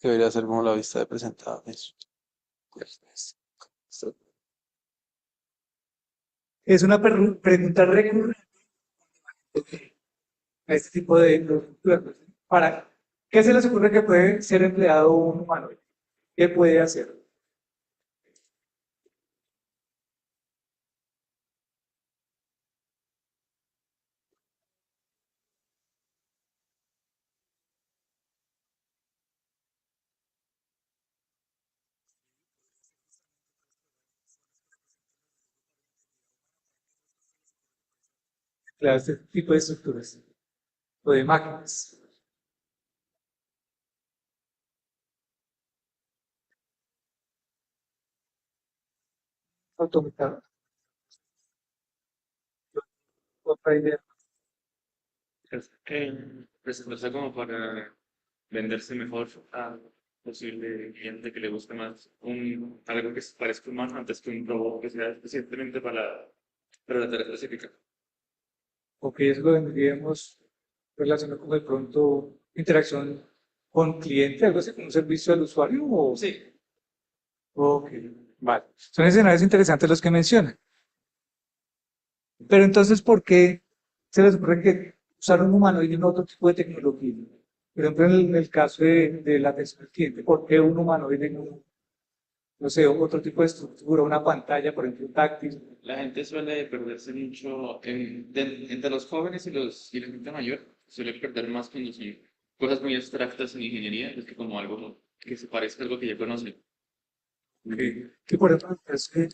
que debería ser como la vista de presentables. Es una pregunta recurrente a este tipo de productos. ¿Para qué se les ocurre que puede ser empleado un humano? ¿Qué puede hacer? Emplear este tipo de estructuras o de máquinas automatizadas. Otra idea. Presentarse como para venderse mejor a posible cliente que le guste más algo que se parezca más antes que un robot que sea especialmente para la tarea específica. O que eso lo vendríamos relacionado con de pronto interacción con cliente, algo así como un servicio al usuario. O, Sí, ok, vale. Son escenarios interesantes los que mencionan. Pero entonces, ¿por qué se les ocurre que usar un humanoide en otro tipo de tecnología? Por ejemplo, en el caso de la atención al cliente, ¿por qué un humanoide en un, no sé, otro tipo de estructura, una pantalla, por ejemplo, táctil? la gente suele perderse mucho entre los jóvenes y la gente mayor. Suele perder más cuando son cosas muy abstractas en ingeniería, es que como algo que se parezca a algo que ya conocen. Que por ejemplo, es que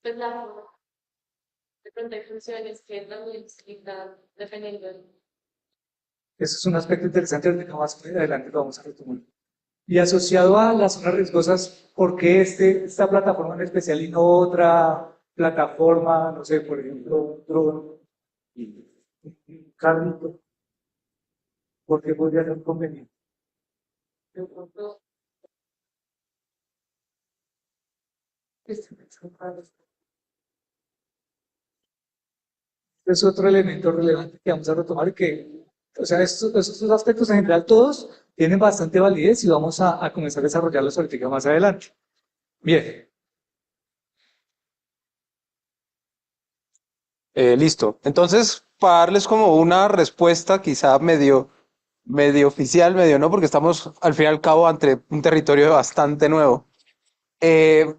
Pues de pronto hay funciones que también se están dependiendo de eso es un aspecto interesante que más adelante lo vamos a retomar. Y asociado a las zonas riesgosas, ¿por qué esta plataforma en especial y no otra plataforma, no sé, por ejemplo, un dron, un carrito? ¿Por qué podría ser conveniente? pronto. Es otro elemento relevante que vamos a retomar y que, o sea, estos aspectos en general todos tienen bastante validez y vamos a comenzar a desarrollarlos ahorita más adelante. Bien, Listo. Entonces, para darles como una respuesta quizá medio oficial, medio no, porque estamos al fin y al cabo ante un territorio bastante nuevo.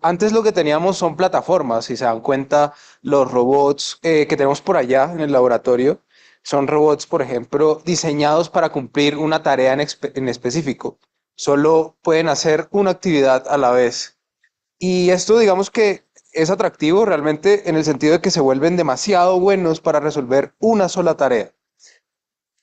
Antes lo que teníamos son plataformas, si se dan cuenta, los robots que tenemos por allá en el laboratorio son robots, por ejemplo, diseñados para cumplir una tarea en específico. Solo pueden hacer una actividad a la vez. Y esto digamos que es atractivo realmente en el sentido de que se vuelven demasiado buenos para resolver una sola tarea.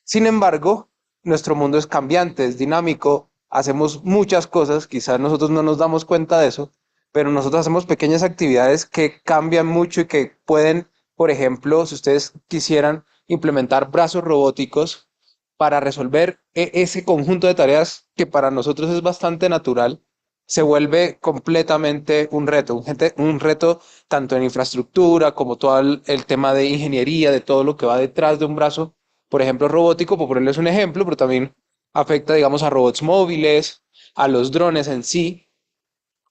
Sin embargo, nuestro mundo es cambiante, es dinámico, hacemos muchas cosas, quizás nosotros no nos damos cuenta de eso, pero nosotros hacemos pequeñas actividades que cambian mucho y que pueden, por ejemplo, si ustedes quisieran implementar brazos robóticos para resolver ese conjunto de tareas que para nosotros es bastante natural, se vuelve completamente un reto tanto en infraestructura como todo el tema de ingeniería, de todo lo que va detrás de un brazo, por ejemplo, robótico, por ponerles un ejemplo, pero también afecta, digamos, a robots móviles, a los drones en sí.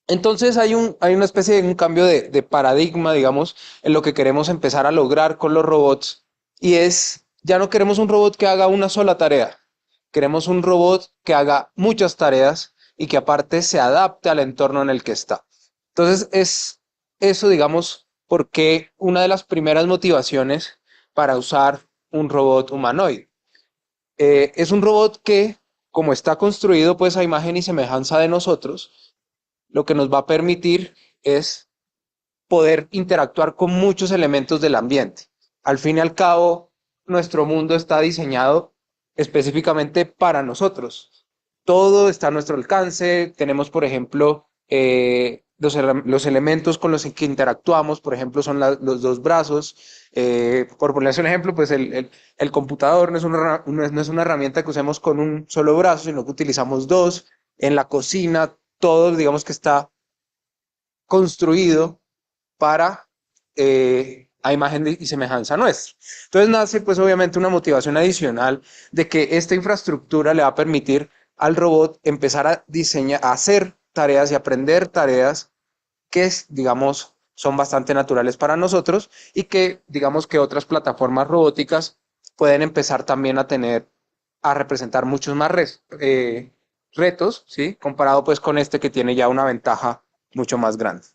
Entonces hay una especie de un cambio de paradigma, digamos, en lo que queremos empezar a lograr con los robots y es, ya no queremos un robot que haga una sola tarea, queremos un robot que haga muchas tareas y que aparte se adapte al entorno en el que está. Entonces es eso, digamos, porque una de las primeras motivaciones para usar un robot humanoide. Es un robot que, como está construido pues a imagen y semejanza de nosotros, lo que nos va a permitir es poder interactuar con muchos elementos del ambiente. Al fin y al cabo, nuestro mundo está diseñado específicamente para nosotros. Todo está a nuestro alcance. Tenemos, por ejemplo, los elementos con los que interactuamos, por ejemplo, son los dos brazos. Por ponerles un ejemplo, pues el computador no es una herramienta que usemos con un solo brazo, sino que utilizamos dos. En la cocina, todo, digamos que está construido para a imagen y semejanza nuestra. Entonces nace pues obviamente una motivación adicional de que esta infraestructura le va a permitir al robot empezar a diseñar, a hacer tareas y aprender tareas que, digamos, son bastante naturales para nosotros y que, digamos, que otras plataformas robóticas pueden empezar también a tener, a representar muchos más retos, ¿sí? Comparado pues con este que tiene ya una ventaja mucho más grande.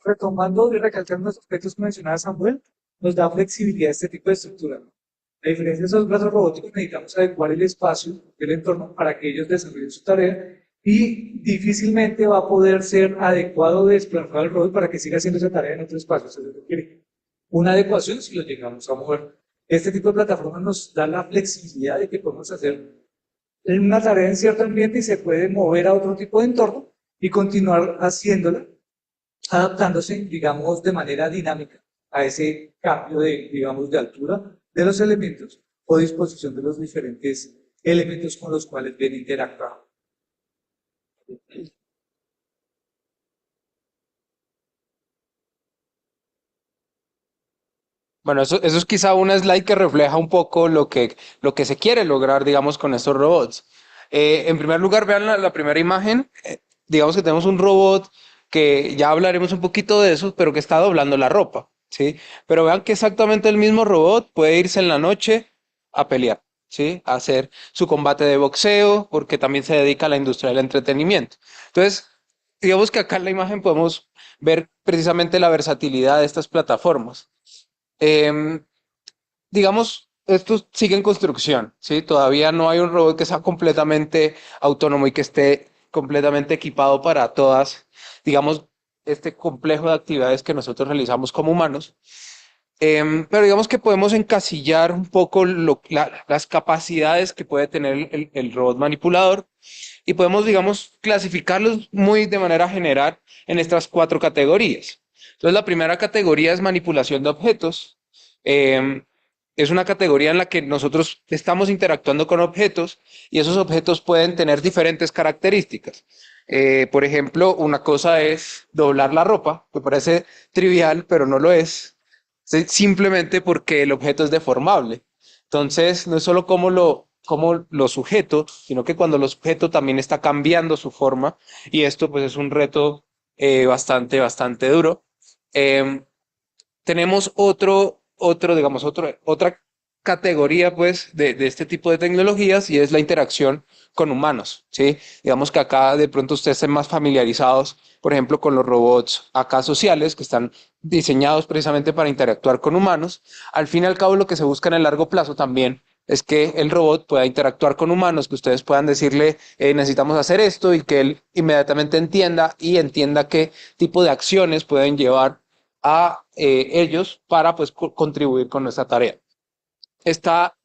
Retomando y recalcando los aspectos que mencionaba Samuel, nos da flexibilidad a este tipo de estructura, ¿no? A diferencia de esos brazos robóticos, necesitamos adecuar el espacio del entorno para que ellos desarrollen su tarea y difícilmente va a poder ser adecuado de desplazar el robot para que siga haciendo esa tarea en otro espacio. Se requiere una adecuación si lo llegamos a mover. Este tipo de plataformas nos da la flexibilidad de que podemos hacer una tarea en cierto ambiente y se puede mover a otro tipo de entorno y continuar haciéndola, adaptándose, digamos, de manera dinámica a ese cambio de, digamos, de altura de los elementos o disposición de los diferentes elementos con los cuales viene interactuando. Bueno, eso es quizá una slide que refleja un poco lo que se quiere lograr, digamos, con estos robots. En primer lugar, vean la primera imagen. Digamos que tenemos un robot que ya hablaremos un poquito de eso, pero que está doblando la ropa, ¿sí? Pero vean que exactamente el mismo robot puede irse en la noche a pelear, ¿sí? A hacer su combate de boxeo, porque también se dedica a la industria del entretenimiento. Entonces, digamos que acá en la imagen podemos ver precisamente la versatilidad de estas plataformas. Em, digamos, esto sigue en construcción, ¿sí? Todavía no hay un robot que sea completamente autónomo y que esté completamente equipado para todas, digamos, este complejo de actividades que nosotros realizamos como humanos. Pero digamos que podemos encasillar un poco las capacidades que puede tener el robot manipulador y podemos, digamos, clasificarlos muy de manera general en estas cuatro categorías. Entonces, la primera categoría es manipulación de objetos. Eh, es una categoría en la que nosotros estamos interactuando con objetos y esos objetos pueden tener diferentes características. Por ejemplo, una cosa es doblar la ropa, que parece trivial, pero no lo es, simplemente porque el objeto es deformable. Entonces, no es solo cómo lo sujeto, sino que cuando lo sujeto también está cambiando su forma y esto pues es un reto bastante duro. Em, tenemos otra categoría pues de este tipo de tecnologías y es la interacción con humanos, ¿sí? Digamos que acá de pronto ustedes estén más familiarizados, por ejemplo, con los robots acá sociales que están diseñados precisamente para interactuar con humanos. Al fin y al cabo lo que se busca en el largo plazo también es que el robot pueda interactuar con humanos, que ustedes puedan decirle necesitamos hacer esto y que él inmediatamente entienda qué tipo de acciones pueden llevar a ellos para pues contribuir con nuestra tarea. Está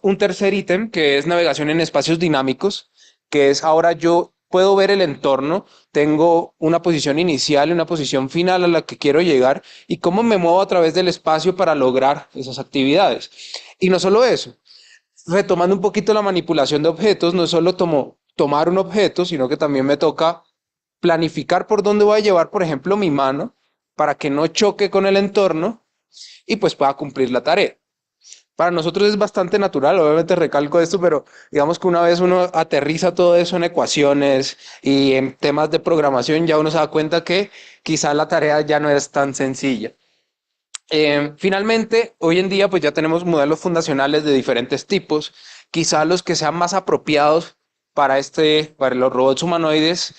un tercer ítem que es navegación en espacios dinámicos, que es ahora yo puedo ver el entorno, tengo una posición inicial y una posición final a la que quiero llegar y cómo me muevo a través del espacio para lograr esas actividades. Y no solo eso, retomando un poquito la manipulación de objetos, no es solo tomar un objeto, sino que también me toca planificar por dónde voy a llevar, por ejemplo, mi mano para que no choque con el entorno y pues pueda cumplir la tarea. Para nosotros es bastante natural, obviamente recalco esto, pero digamos que una vez uno aterriza todo eso en ecuaciones y en temas de programación, ya uno se da cuenta que quizá la tarea ya no es tan sencilla. Finalmente, hoy en día pues ya tenemos modelos fundacionales de diferentes tipos, quizá los que sean más apropiados para los robots humanoides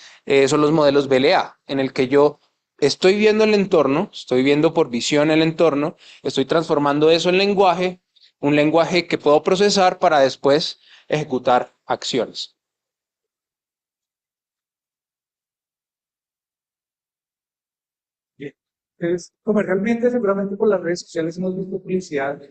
son los modelos BLA, en el que yo estoy viendo el entorno, estoy viendo por visión el entorno, estoy transformando eso en lenguaje, un lenguaje que puedo procesar para después ejecutar acciones. Bien. Entonces, comercialmente, seguramente por las redes sociales hemos visto publicidad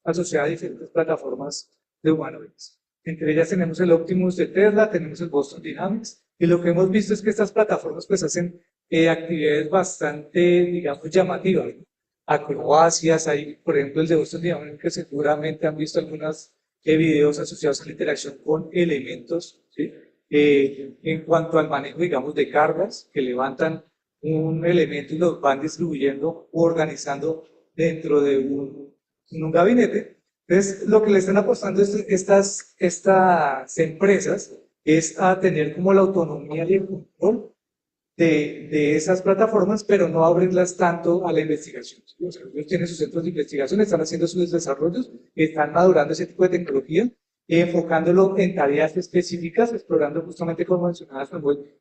asociada a diferentes plataformas de humanoides. Entre ellas tenemos el Optimus de Tesla, tenemos el Boston Dynamics, y lo que hemos visto es que estas plataformas pues hacen actividades bastante, digamos, llamativas, ¿no? Acrobacias, hay, por ejemplo, el de Boston Dynamics, que seguramente han visto algunos videos asociados a la interacción con elementos, ¿sí? En cuanto al manejo, digamos, de cargas que levantan un elemento y los van distribuyendo o organizando dentro de un gabinete. Entonces, lo que le están apostando estas empresas es a tener como la autonomía y el control de esas plataformas, pero no abrirlas tanto a la investigación. ¿Sí? O sea, ellos tienen sus centros de investigación, están haciendo sus desarrollos, están madurando ese tipo de tecnología, enfocándolo en tareas específicas, explorando justamente como mencionaba Samuel,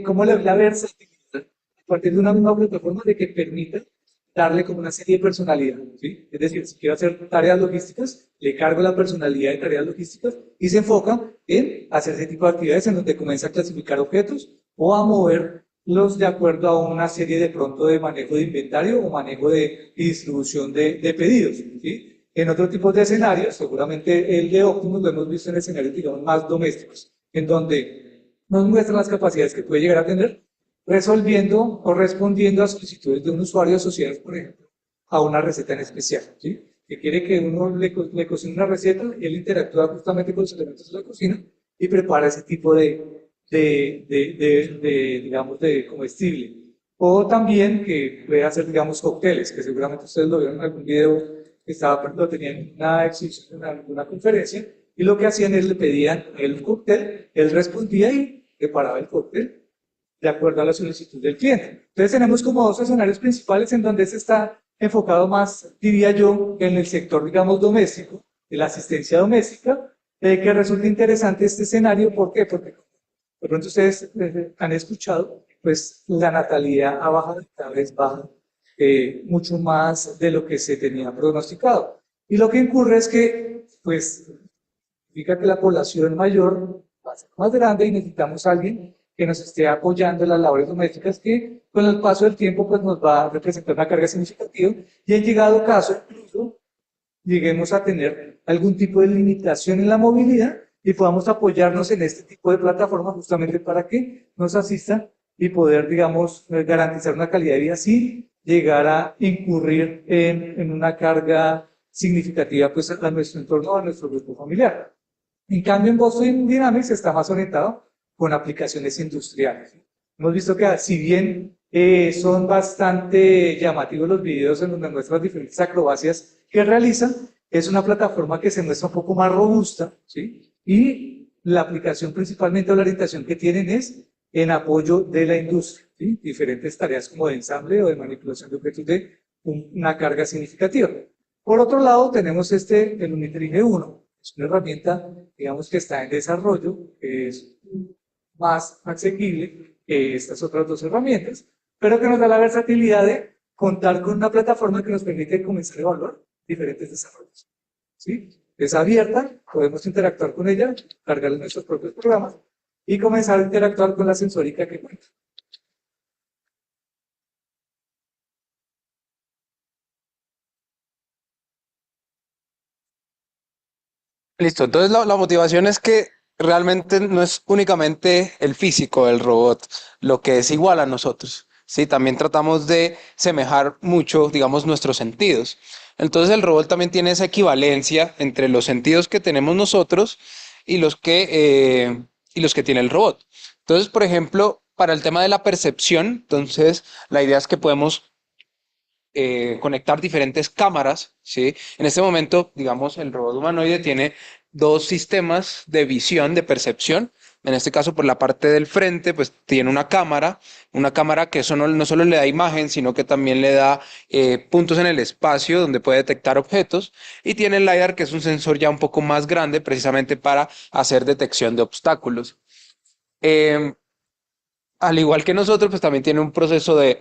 cómo la versatilidad a partir de una misma plataforma de que permita darle como una serie de personalidad, ¿sí? Es decir, si quiero hacer tareas logísticas, le cargo la personalidad de tareas logísticas y se enfoca en hacer ese tipo de actividades en donde comienza a clasificar objetos o a moverlos de acuerdo a una serie de pronto de manejo de inventario o manejo de distribución de pedidos, ¿sí? En otro tipo de escenarios, seguramente el de Optimus lo hemos visto en escenarios, digamos, más domésticos, en donde nos muestran las capacidades que puede llegar a tener resolviendo o respondiendo a solicitudes de un usuario asociadas, por ejemplo, a una receta en especial, ¿sí? Que quiere que uno le cocine una receta y él interactúa justamente con los elementos de la cocina y prepara ese tipo digamos, de comestible. O también que puede hacer, digamos, cócteles, que seguramente ustedes lo vieron en algún video que lo tenían en una exhibición, en una conferencia, y lo que hacían es le pedían el cóctel, él respondía y preparaba el cóctel de acuerdo a la solicitud del cliente. Entonces tenemos como dos escenarios principales en donde se está enfocado más, diría yo, en el sector, digamos, doméstico, de la asistencia doméstica, que resulta interesante este escenario. ¿Por qué? Porque de pronto ustedes han escuchado, pues la natalidad ha bajado, cada vez baja mucho más de lo que se tenía pronosticado. Y lo que ocurre es que, pues, significa que la población mayor va a ser más grande y necesitamos a alguien que nos esté apoyando en las labores domésticas que con el paso del tiempo pues nos va a representar una carga significativa y en llegado caso incluso lleguemos a tener algún tipo de limitación en la movilidad y podamos apoyarnos en este tipo de plataformas justamente para que nos asistan y poder, digamos, garantizar una calidad de vida sin llegar a incurrir en una carga significativa pues a nuestro entorno, a nuestro grupo familiar. En cambio, en Boston Dynamics está más orientado con aplicaciones industriales. Hemos visto que si bien son bastante llamativos los videos en donde muestran las diferentes acrobacias que realizan, es una plataforma que se muestra un poco más robusta, ¿sí? Y la aplicación principalmente o la orientación que tienen es en apoyo de la industria, ¿sí? Diferentes tareas como de ensamble o de manipulación de objetos de una carga significativa. Por otro lado, tenemos el Unitree G1, es una herramienta, digamos, que está en desarrollo, que es más asequible que estas otras dos herramientas, pero que nos da la versatilidad de contar con una plataforma que nos permite comenzar a evaluar diferentes desarrollos. ¿Sí? Es abierta, podemos interactuar con ella, cargar nuestros propios programas y comenzar a interactuar con la sensórica que cuenta. Listo, entonces la motivación es que realmente no es únicamente el físico del robot lo que es igual a nosotros, ¿sí? También tratamos de semejar mucho, digamos, nuestros sentidos. Entonces el robot también tiene esa equivalencia entre los sentidos que tenemos nosotros y los que tiene el robot. Entonces, por ejemplo, para el tema de la percepción, entonces la idea es que podemos conectar diferentes cámaras, ¿sí? En este momento, digamos, el robot humanoide tiene dos sistemas de visión, de percepción. En este caso, por la parte del frente, pues tiene una cámara que eso no solo le da imagen, sino que también le da puntos en el espacio donde puede detectar objetos. Y tiene el LiDAR, que es un sensor ya un poco más grande, precisamente para hacer detección de obstáculos. Eh, Al igual que nosotros, pues también tiene un proceso de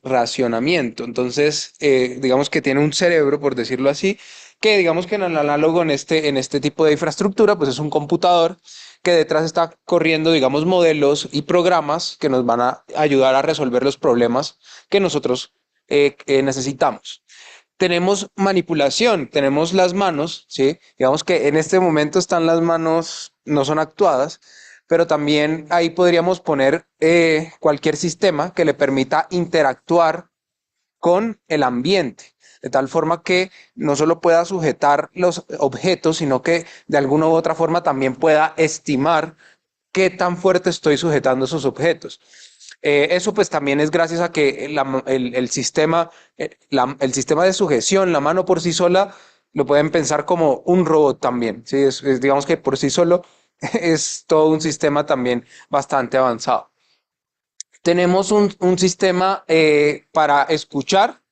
racionamiento. Entonces, digamos que tiene un cerebro, por decirlo así, que digamos que en el análogo en este tipo de infraestructura, pues es un computador que detrás está corriendo, digamos, modelos y programas que nos van a ayudar a resolver los problemas que nosotros necesitamos. Tenemos manipulación, tenemos las manos, ¿sí? Digamos que en este momento están las manos, no son actuadas, pero también ahí podríamos poner cualquier sistema que le permita interactuar con el ambiente, de tal forma que no solo pueda sujetar los objetos, sino que de alguna u otra forma también pueda estimar qué tan fuerte estoy sujetando esos objetos. Eso pues también es gracias a que el sistema, el sistema de sujeción, la mano por sí sola, lo pueden pensar como un robot también, ¿sí? Digamos que por sí solo es todo un sistema también bastante avanzado. Tenemos un sistema para escuchar,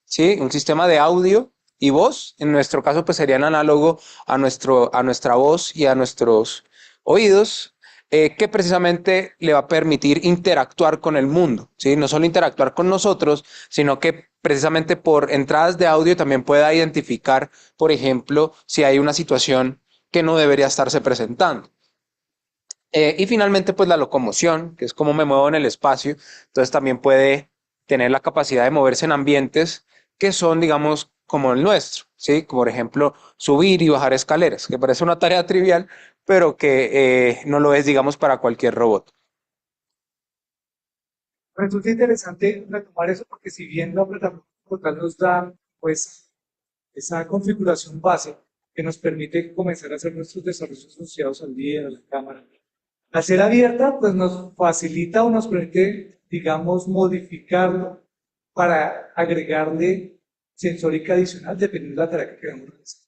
¿sí? Un sistema de audio y voz. En nuestro caso, pues serían análogo a nuestra voz y a nuestros oídos, que precisamente le va a permitir interactuar con el mundo, ¿sí? No solo interactuar con nosotros, sino que precisamente por entradas de audio también pueda identificar, por ejemplo, si hay una situación que no debería estarse presentando. Y finalmente, pues la locomoción, que es cómo me muevo en el espacio. Entonces también puede tener la capacidad de moverse en ambientes que son, digamos, como el nuestro, ¿sí? Como por ejemplo, subir y bajar escaleras, que parece una tarea trivial, pero que no lo es, digamos, para cualquier robot. Resulta interesante retomar eso porque si bien la plataforma como tal nos da pues esa configuración base que nos permite comenzar a hacer nuestros desarrollos asociados al día, a la cámara, al ser abierta pues nos facilita o nos permite, digamos, modificarlo para agregarle sensórica adicional dependiendo de la tarea que queramos realizar.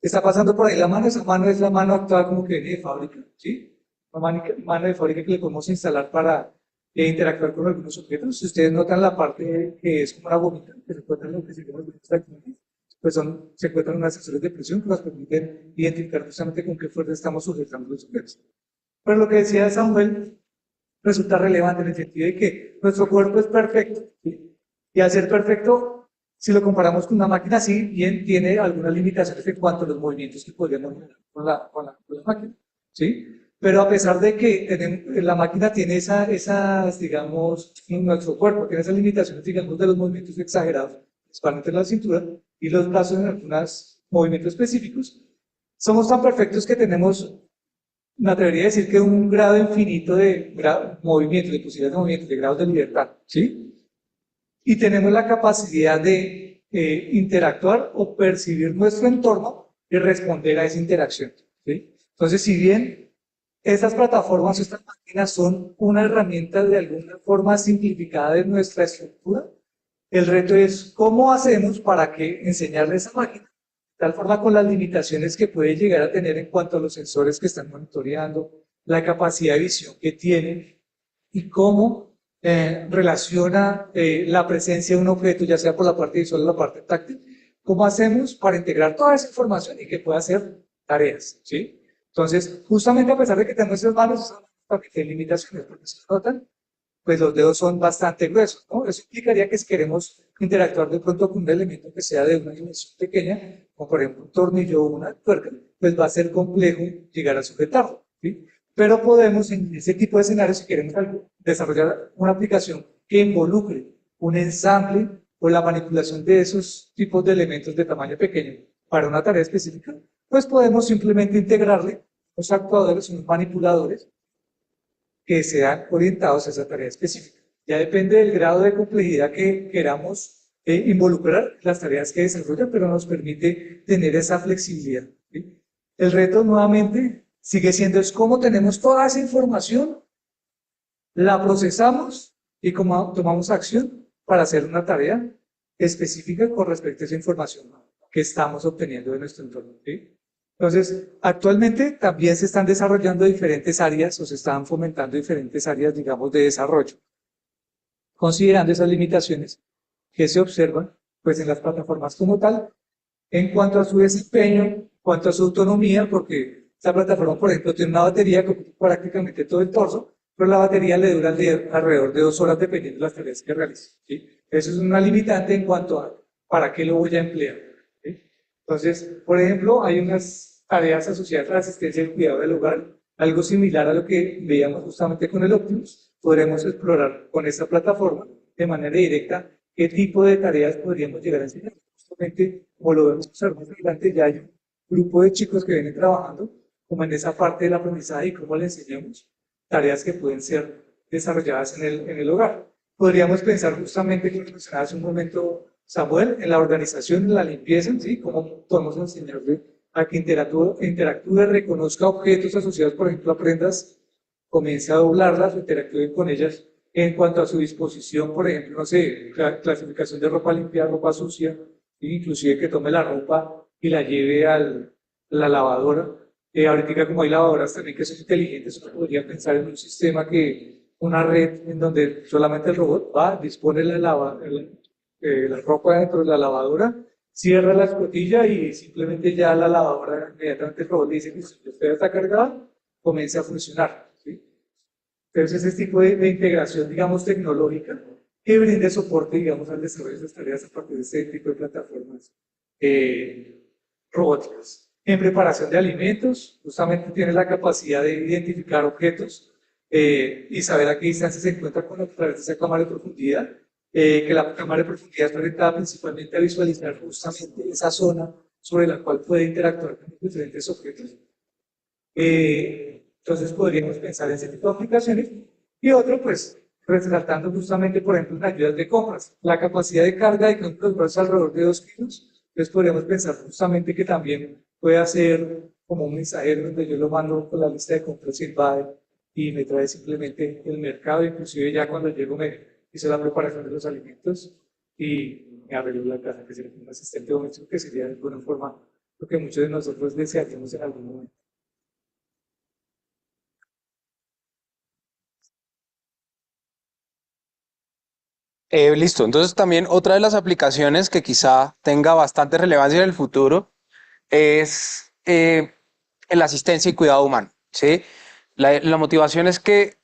Está pasando por ahí la mano, esa mano es la mano actual como que viene de fábrica, ¿sí? Una mano de fábrica que le podemos instalar para interactuar con algunos objetos. Si ustedes notan la parte que es como una gomita, que se encuentra en lo que se llama los pues se encuentran unas sensores de presión que nos permiten identificar justamente con qué fuerza estamos sujetando los objetos. Pero lo que decía Samuel resulta relevante en el sentido de que nuestro cuerpo es perfecto, ¿sí? Y al ser perfecto, si lo comparamos con una máquina, sí, bien tiene algunas limitaciones en cuanto a los movimientos que podríamos generar con la máquina, ¿sí? Pero a pesar de que la máquina tiene esas, digamos, nuestro cuerpo tiene esas limitaciones, digamos, de los movimientos exagerados, principalmente en la cintura y los brazos en algunos movimientos específicos, somos tan perfectos que tenemos, me atrevería a decir que un grado infinito de movimientos, de posibilidades de movimientos, de grados de libertad, ¿sí? Y tenemos la capacidad de interactuar o percibir nuestro entorno y responder a esa interacción, ¿sí? Entonces, si bien estas plataformas, estas máquinas son una herramienta de alguna forma simplificada de nuestra estructura, el reto es cómo hacemos para que enseñarle a esa máquina de tal forma con las limitaciones que puede llegar a tener en cuanto a los sensores que están monitoreando, la capacidad de visión que tienen y cómo relaciona la presencia de un objeto, ya sea por la parte visual o la parte táctil, cómo hacemos para integrar toda esa información y que pueda hacer tareas, ¿sí? Entonces, justamente a pesar de que tenemos esas manos, también tienen limitaciones, porque se notan, pues los dedos son bastante gruesos, ¿no? Eso implicaría que si queremos interactuar de pronto con un elemento que sea de una dimensión pequeña, como por ejemplo un tornillo o una tuerca, pues va a ser complejo llegar a sujetarlo, ¿sí? Pero podemos en ese tipo de escenarios, si queremos desarrollar una aplicación que involucre un ensamble o la manipulación de esos tipos de elementos de tamaño pequeño para una tarea específica, pues podemos simplemente integrarle los actuadores, unos manipuladores, que sean orientados a esa tarea específica. Ya depende del grado de complejidad que queramos involucrar las tareas que desarrolla, pero nos permite tener esa flexibilidad, ¿sí? El reto nuevamente sigue siendo es cómo tenemos toda esa información, la procesamos y cómo tomamos acción para hacer una tarea específica con respecto a esa información que estamos obteniendo de nuestro entorno, ¿sí? Entonces, actualmente también se están desarrollando diferentes áreas o se están fomentando diferentes áreas, digamos, de desarrollo, considerando esas limitaciones que se observan pues, en las plataformas como tal, en cuanto a su desempeño, en cuanto a su autonomía, porque esta plataforma, por ejemplo, tiene una batería que ocupa prácticamente todo el torso, pero la batería le dura alrededor de 2 horas dependiendo de las tareas que realice, ¿sí? Eso es una limitante en cuanto a para qué lo voy a emplear, ¿sí? Entonces, por ejemplo, hay unas tareas asociadas a la asistencia y el cuidado del hogar, algo similar a lo que veíamos justamente con el Optimus. Podremos explorar con esta plataforma de manera directa qué tipo de tareas podríamos llegar a enseñar. Justamente, como lo vemos más adelante, ya hay un grupo de chicos que vienen trabajando como en esa parte del aprendizaje y cómo le enseñamos tareas que pueden ser desarrolladas en el hogar. Podríamos pensar justamente, como mencionaba hace un momento Samuel, en la organización, en la limpieza, ¿sí? Cómo podemos enseñarle a que interactúe, reconozca objetos asociados, por ejemplo, a prendas, comience a doblarlas o interactúe con ellas en cuanto a su disposición, por ejemplo, no sé, clasificación de ropa limpia, ropa sucia, inclusive que tome la ropa y la lleve a la lavadora. Ahorita como hay lavadoras también que son inteligentes, uno podría pensar en un sistema una red en donde solamente el robot va, dispone la ropa dentro de la lavadora, cierra la escotilla y simplemente ya la lavadora, inmediatamente el robot le dice que si usted está cargada, comienza a funcionar. ¿Sí? Entonces, ese tipo de integración, digamos, tecnológica que brinde soporte, digamos, al desarrollo de estas tareas a partir de este tipo de plataformas robóticas. En preparación de alimentos, justamente tiene la capacidad de identificar objetos y saber a qué distancia se encuentra a través de esa cámara de profundidad, que la cámara de profundidad está orientada principalmente a visualizar justamente esa zona sobre la cual puede interactuar con los diferentes objetos. Entonces podríamos pensar en ese tipo de aplicaciones. Y otro, pues, resaltando justamente, por ejemplo, en ayudas de compras, la capacidad de carga de cálculos es alrededor de 2 kilos. Entonces podríamos pensar justamente que también puede ser como un mensajero donde yo lo mando con la lista de compras y él va y me trae simplemente el mercado, inclusive ya cuando llego me hizo la preparación de los alimentos y me arregló la casa, que sería un asistente doméstico, que sería de alguna forma lo que muchos de nosotros desearíamos en algún momento. Listo, entonces también otra de las aplicaciones que quizá tenga bastante relevancia en el futuro es la asistencia y cuidado humano, ¿sí? La motivación es que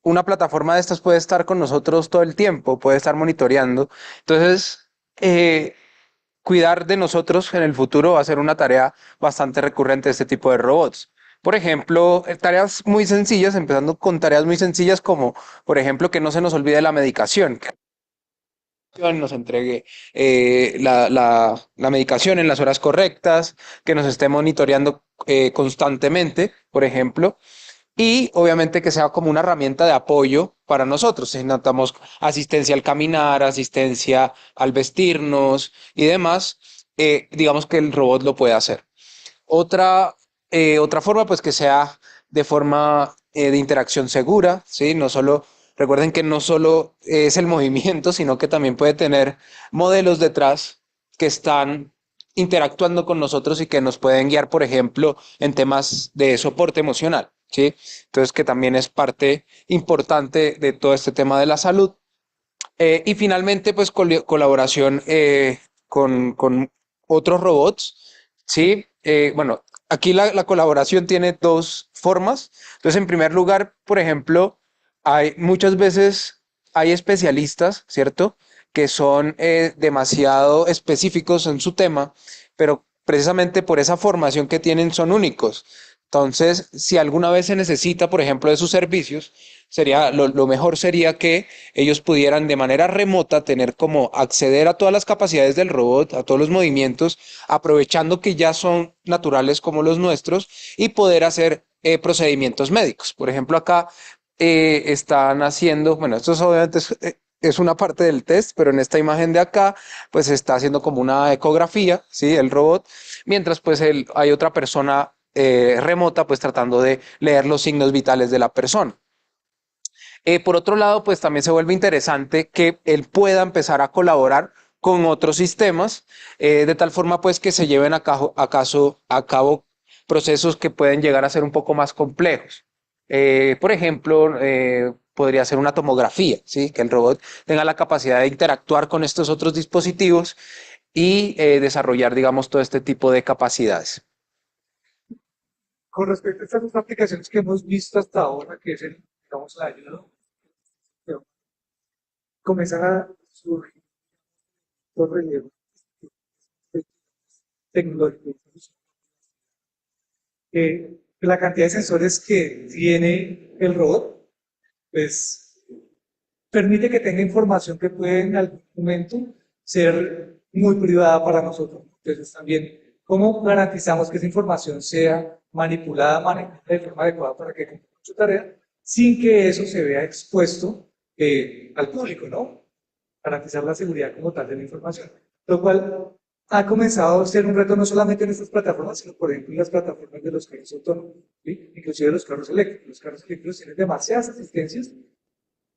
una plataforma de estas puede estar con nosotros todo el tiempo, puede estar monitoreando. Entonces, cuidar de nosotros en el futuro va a ser una tarea bastante recurrente de este tipo de robots. Por ejemplo, tareas muy sencillas, empezando con tareas muy sencillas como, por ejemplo, que no se nos olvide la medicación, que nos entregue la medicación en las horas correctas, que nos esté monitoreando constantemente, por ejemplo, y obviamente que sea como una herramienta de apoyo para nosotros. Si necesitamos asistencia al caminar, asistencia al vestirnos y demás, digamos que el robot lo puede hacer. Otra forma, pues que sea de forma de interacción segura, ¿sí? No solo, recuerden que no solo es el movimiento, sino que también puede tener modelos detrás que están interactuando con nosotros y que nos pueden guiar, por ejemplo, en temas de soporte emocional, ¿sí? Entonces, que también es parte importante de todo este tema de la salud. Y finalmente, pues colaboración con otros robots, ¿sí? Bueno, aquí la colaboración tiene dos formas. Entonces, en primer lugar, por ejemplo, muchas veces hay especialistas, ¿cierto? Que son demasiado específicos en su tema, pero precisamente por esa formación que tienen son únicos. Entonces, si alguna vez se necesita, por ejemplo, de sus servicios, lo mejor sería que ellos pudieran de manera remota tener como acceder a todas las capacidades del robot, a todos los movimientos, aprovechando que ya son naturales como los nuestros y poder hacer procedimientos médicos. Por ejemplo, acá están haciendo, bueno, esto obviamente es una parte del test, pero en esta imagen de acá, pues se está haciendo como una ecografía, ¿sí? El robot, mientras pues hay otra persona remota, pues tratando de leer los signos vitales de la persona. Por otro lado, pues también se vuelve interesante que él pueda empezar a colaborar con otros sistemas, de tal forma pues que se lleven a cabo procesos que pueden llegar a ser un poco más complejos. Por ejemplo, podría ser una tomografía, ¿sí? Que el robot tenga la capacidad de interactuar con estos otros dispositivos y desarrollar, digamos, todo este tipo de capacidades. Con respecto a estas dos aplicaciones que hemos visto hasta ahora, que es digamos, la ayuda, comienzan a surgir los relevos tecnológicos. La cantidad de sensores que tiene el robot, pues permite que tenga información que puede en algún momento ser muy privada para nosotros. Entonces también, ¿cómo garantizamos que esa información sea manipulada de forma adecuada para que cumpla su tarea, sin que eso se vea expuesto al público, ¿no? Garantizar la seguridad como tal de la información. Lo cual ha comenzado a ser un reto no solamente en estas plataformas, sino por ejemplo en las plataformas de los carros autónomos, ¿sí? Inclusive los carros eléctricos. Los carros eléctricos tienen demasiadas asistencias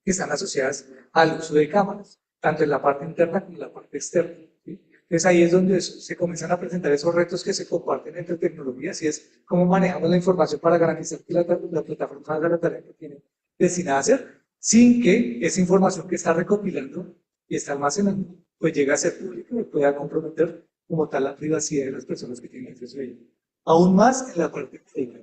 que están asociadas al uso de cámaras, tanto en la parte interna como en la parte externa. ¿Sí? Entonces ahí es donde se comienzan a presentar esos retos que se comparten entre tecnologías y es cómo manejamos la información para garantizar que la plataforma haga la tarea que tiene destinada a hacer, sin que esa información que está recopilando y está almacenando, pues llegue a ser pública y pueda comprometer como tal la privacidad de las personas que tienen acceso a ella. Aún más en la parte médica.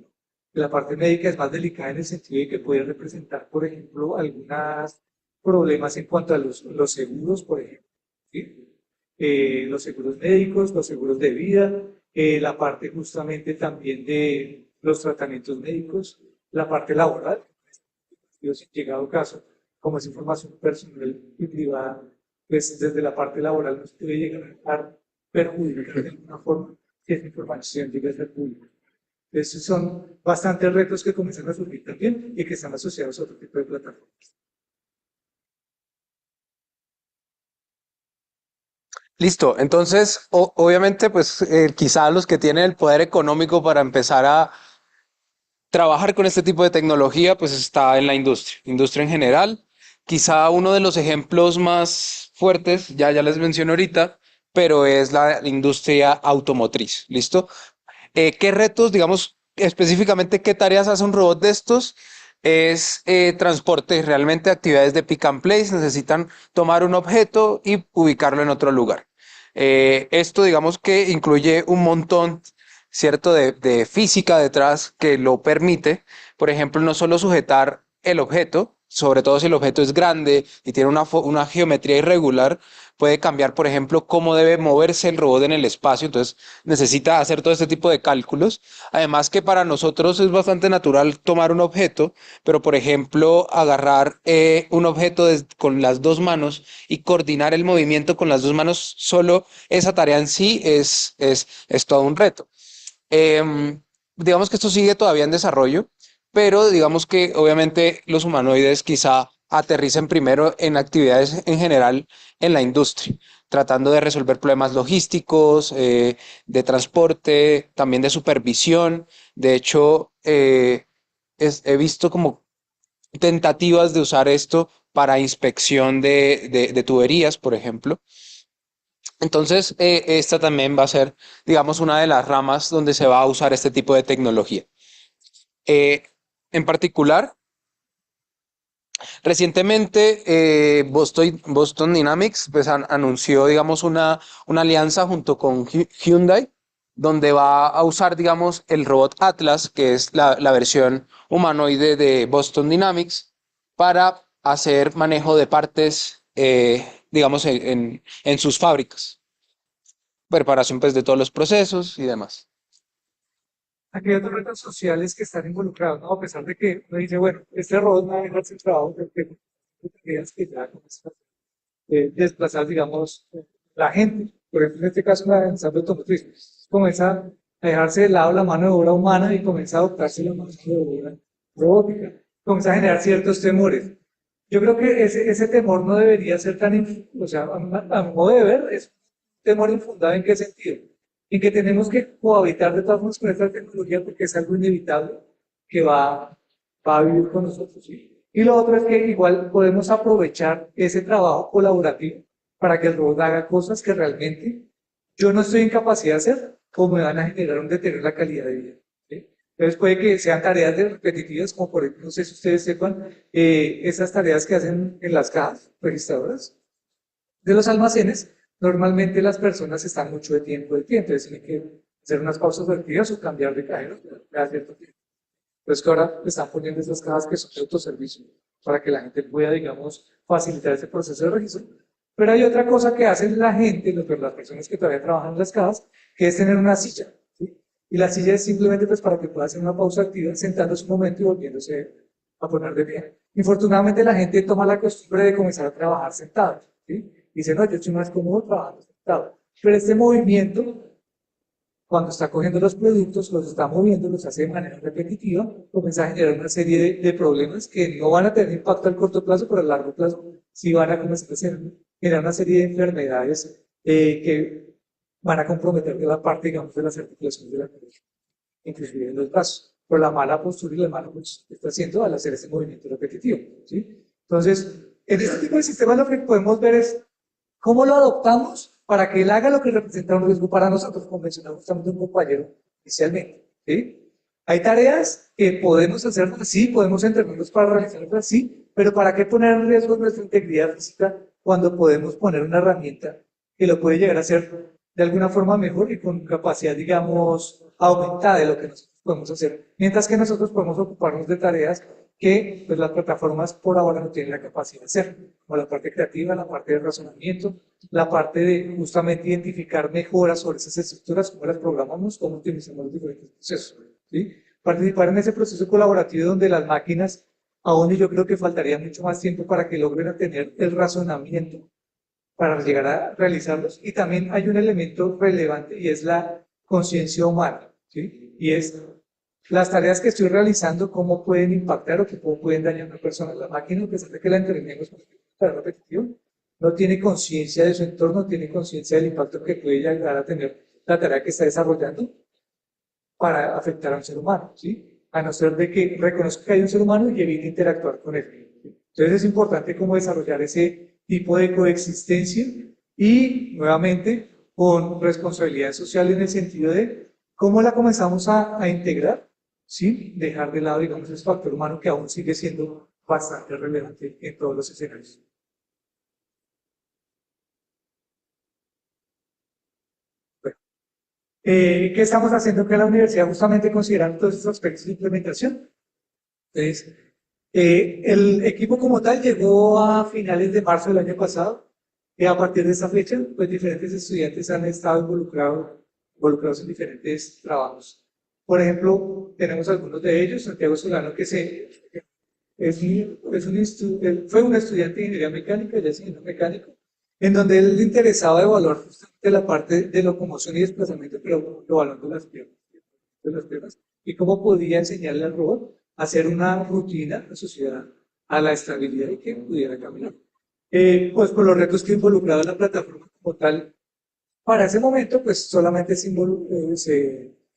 La parte médica es más delicada en el sentido de que puede representar, por ejemplo, algunos problemas en cuanto a los seguros, por ejemplo. ¿Sí? Los seguros médicos, los seguros de vida, la parte justamente también de los tratamientos médicos, la parte laboral, si llegado caso, como es información personal y privada, pues desde la parte laboral nos puede llegar a perjudicar de alguna forma si esa información llega a ser pública. Esos son bastantes retos que comienzan a surgir también y que están asociados a otro tipo de plataformas. Listo, entonces obviamente pues quizá los que tienen el poder económico para empezar a trabajar con este tipo de tecnología pues está en la industria en general. Quizá uno de los ejemplos más fuertes, ya les mencioné ahorita, pero es la industria automotriz, ¿listo? ¿Qué retos, digamos, específicamente qué tareas hace un robot de estos? Es transporte, realmente actividades de pick and place, necesitan tomar un objeto y ubicarlo en otro lugar. Esto, digamos que incluye un montón, ¿cierto?, de física detrás que lo permite. Por ejemplo, no solo sujetar el objeto, sobre todo si el objeto es grande y tiene una geometría irregular, puede cambiar, por ejemplo, cómo debe moverse el robot en el espacio. Entonces, necesita hacer todo este tipo de cálculos. Además que para nosotros es bastante natural tomar un objeto, pero por ejemplo, agarrar un objeto con las dos manos y coordinar el movimiento con las dos manos, solo esa tarea en sí es todo un reto. Digamos que esto sigue todavía en desarrollo, pero digamos que obviamente los humanoides quizá aterricen primero en actividades en general en la industria, tratando de resolver problemas logísticos, de transporte, también de supervisión. De hecho, he visto como tentativas de usar esto para inspección de tuberías, por ejemplo. Entonces, esta también va a ser, digamos, una de las ramas donde se va a usar este tipo de tecnología. Eh, en particular, recientemente Boston Dynamics pues, anunció, digamos, una alianza junto con Hyundai, donde va a usar, digamos, el robot Atlas, que es la versión humanoide de Boston Dynamics, para hacer manejo de partes, digamos, en sus fábricas. Preparación pues de todos los procesos y demás. Aquí hay otros retos sociales que están involucrados, ¿no? A pesar de que uno dice, bueno, este robot no va a dejar sin trabajo, porque tendrías que ya comienzan a desplazar, digamos, la gente. Por ejemplo, en este caso, en la ensamble automotriz, comienza a dejarse de lado la mano de obra humana y comienza a adoptarse la mano de obra robótica. Comienza a generar ciertos temores. Yo creo que ese temor no debería ser tan, o sea, a mi modo de ver, es un temor infundado. ¿En qué sentido? En que tenemos que cohabitar de todas formas con esta tecnología porque es algo inevitable que va a vivir con nosotros. ¿Sí? Y lo otro es que igual podemos aprovechar ese trabajo colaborativo para que el robot haga cosas que realmente yo no estoy en capacidad de hacer o me van a generar un deterioro en la calidad de vida. ¿Sí? Entonces puede que sean tareas repetitivas, como por ejemplo, no sé si ustedes sepan, esas tareas que hacen en las cajas registradoras de los almacenes. Normalmente las personas están mucho de tiempo, entonces tienen que hacer unas pausas activas o cambiar de cajero cada cierto tiempo. Entonces que ahora le están poniendo esas cajas que son de autoservicio para que la gente pueda, digamos, facilitar ese proceso de registro. Pero hay otra cosa que hacen la gente, las personas que todavía trabajan en las cajas, que es tener una silla. ¿Sí? Y la silla es simplemente pues, para que pueda hacer una pausa activa, sentándose un momento y volviéndose a poner de pie. Infortunadamente la gente toma la costumbre de comenzar a trabajar sentado. ¿Sí? Dice, no, yo estoy más cómodo trabajando sentado. Pero este movimiento, cuando está cogiendo los productos, los está moviendo, los hace de manera repetitiva, comienza a generar una serie de problemas que no van a tener impacto al corto plazo, pero a largo plazo sí van a comenzar a generar una serie de enfermedades que van a comprometer de la parte, digamos, de las articulaciones de la cabeza, inclusive en los brazos, por la mala postura y la mala posición que está haciendo al hacer ese movimiento repetitivo. ¿Sí? Entonces, en este tipo de sistemas lo que podemos ver es cómo lo adoptamos para que él haga lo que representa un riesgo para nosotros, como mencionaba justamente un compañero inicialmente. ¿Sí? Hay tareas que podemos hacer así, podemos entrenarnos para realizarlas así, pero ¿para qué poner en riesgo nuestra integridad física cuando podemos poner una herramienta que lo puede llegar a hacer de alguna forma mejor y con capacidad, digamos, aumentada de lo que nosotros podemos hacer? Mientras que nosotros podemos ocuparnos de tareas que pues, las plataformas por ahora no tienen la capacidad de hacer, como la parte creativa, la parte de razonamiento, la parte de justamente identificar mejoras sobre esas estructuras, cómo las programamos, cómo utilizamos los diferentes procesos. ¿Sí? Participar en ese proceso colaborativo donde las máquinas, aún yo creo que faltaría mucho más tiempo para que logren tener el razonamiento para llegar a realizarlos. Y también hay un elemento relevante y es la conciencia humana, ¿sí? Y es las tareas que estoy realizando, cómo pueden impactar o cómo pueden dañar a una persona. La máquina, a pesar de que la entrenemos para repetitivo, no tiene conciencia de su entorno, no tiene conciencia del impacto que puede llegar a tener la tarea que está desarrollando para afectar a un ser humano, ¿sí? A no ser de que reconozca que hay un ser humano y evite interactuar con él. Entonces es importante cómo desarrollar ese tipo de coexistencia y, nuevamente, con responsabilidad social en el sentido de cómo la comenzamos a integrar, ¿sí? Dejar de lado, digamos, ese factor humano que aún sigue siendo bastante relevante en todos los escenarios. ¿Qué estamos haciendo que en la universidad justamente considerando todos estos aspectos de implementación? Entonces, el equipo como tal llegó a finales de marzo del año pasado y a partir de esa fecha, pues diferentes estudiantes han estado involucrados en diferentes trabajos. Por ejemplo, tenemos algunos de ellos, Santiago Solano, que fue un estudiante de ingeniería mecánica, ya es ingeniero mecánico, en donde él le interesaba evaluar justamente la parte de locomoción y desplazamiento, pero evaluando las piernas, y cómo podía enseñarle al robot a hacer una rutina asociada a la estabilidad y que pudiera caminar. Pues por los retos que involucraba la plataforma como tal, para ese momento, pues solamente se